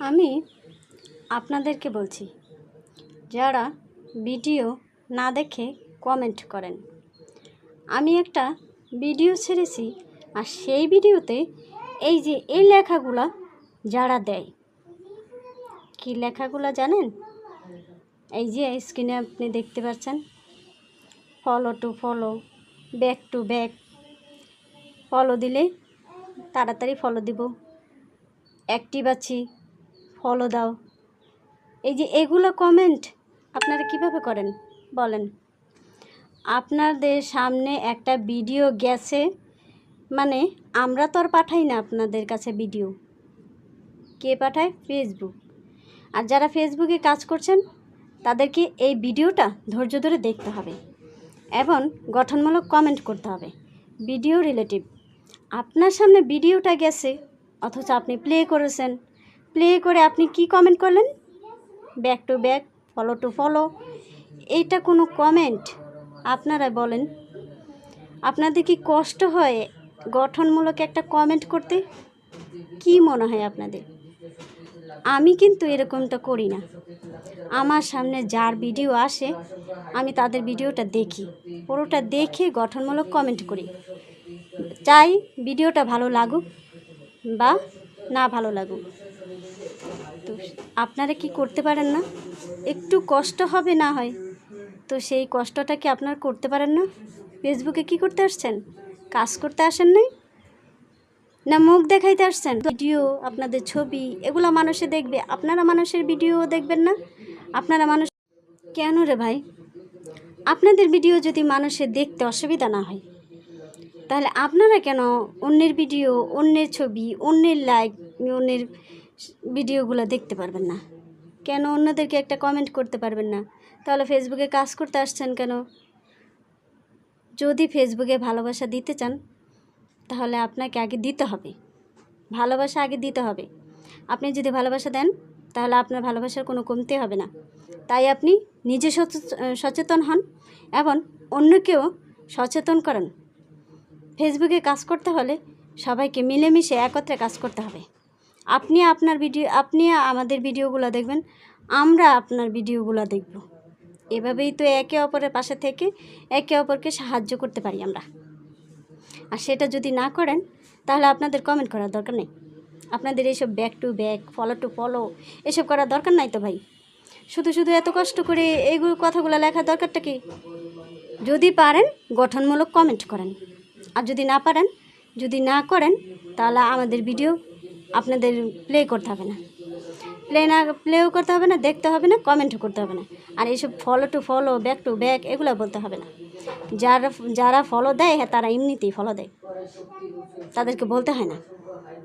আমি আপনাদেরকে বলছি, যারা ভিডিও না দেখে কমেন্ট করেন। আমি একটা ভিডিও ছেড়েছি, আর সেই ভিডিওতে এই লেখাগুলা যারা দেয়, কি লেখাগুলা জানেন? এই যে স্ক্রিনে আপনি দেখতে পাচ্ছেন, follow to follow, back to back. Follow দিলে তাড়াতাড়ি ফলো দিব, অ্যাক্টিভ আছি, ফলো দাও। এই যে এগুলো কমেন্ট আপনারা কিভাবে করেন বলেন? আপনাদের সামনে একটা ভিডিও গেছে, মানে আমরা তো আর পাঠাই না আপনাদের কাছে ভিডিও। কে পাঠায়? ফেসবুক। আর যারা ফেসবুকে কাজ করছেন তাদেরকে এই ভিডিওটা ধৈর্য ধরে দেখতে হবে এবং গঠনমূলক কমেন্ট করতে হবে, ভিডিও রিলেটিভ। আপনার সামনে ভিডিওটা গেছে, অথচ আপনি প্লে করেছেন, প্লে করে আপনি কি কমেন্ট করলেন? Back to back, follow to follow. এইটা কোনো কমেন্ট? আপনারা বলেন, আপনাদের কি কষ্ট হয় গঠনমূলক একটা কমেন্ট করতে? কি মনে হয় আপনাদের? আমি কিন্তু এরকমটা করি না। আমার সামনে যার ভিডিও আসে আমি তাদের ভিডিওটা দেখি, পুরোটা দেখে গঠনমূলক কমেন্ট করি। চাই ভিডিওটা ভালো লাগুক বা না ভালো লাগুক। তো আপনারা কি করতে পারেন না? একটু কষ্ট হবে না হয়, তো সেই কষ্টটা কি আপনারা করতে পারেন না? ফেসবুকে কি করতে আসছেন? কাজ করতে আসেন নাই না, মুখ দেখাইতে আসছেন? ভিডিও, আপনাদের ছবি, এগুলো মানুষে দেখবে, আপনারা মানুষের ভিডিও দেখবেন না? আপনারা মানুষ কেন রে ভাই? আপনাদের ভিডিও যদি মানুষের দেখতে অসুবিধা না হয়, তাহলে আপনারা কেন অন্যের ভিডিও, অন্যের ছবি, অন্যের লাইক, অন্যের ভিডিওগুলো দেখতে পারবেন না? কেন অন্যদেরকে একটা কমেন্ট করতে পারবেন না? তাহলে ফেসবুকে কাজ করতে আসছেন কেন? যদি ফেসবুকে ভালোবাসা দিতে চান, তাহলে আপনাকে আগে দিতে হবে, ভালোবাসা আগে দিতে হবে। আপনি যদি ভালোবাসা দেন, তাহলে আপনার ভালোবাসার কোনো কমতি হবে না। তাই আপনি নিজে সচেতন হন এবং অন্যকেও সচেতন করেন। ফেসবুকে কাজ করতে হলে সবাইকে মিলেমিশে একত্রে কাজ করতে হবে। আপনি আমাদের ভিডিওগুলো দেখবেন, আমরা আপনার ভিডিওগুলো দেখব। এভাবেই তো একে অপরের পাশে থেকে একে অপরকে সাহায্য করতে পারি আমরা। আর সেটা যদি না করেন, তাহলে আপনাদের কমেন্ট করার দরকার নেই। আপনাদের এইসব back to back, follow to follow এসব করার দরকার নাই তো ভাই। শুধু শুধু এত কষ্ট করে এইগুলো কথাগুলো লেখার দরকারটা কি? যদি পারেন গঠনমূলক কমেন্ট করেন, আর যদি না করেন তাহলে আমাদের ভিডিও আপনাদের প্লে করতে হবে না, প্লেও করতে হবে না, দেখতে হবে না, কমেন্টও করতে হবে না। আর এইসব follow to follow, back to back এগুলো বলতে হবে না। যারা ফলো দেয়, হ্যাঁ, তারা এমনিতেই ফলো দেয়, তাদেরকে বলতে হয় না।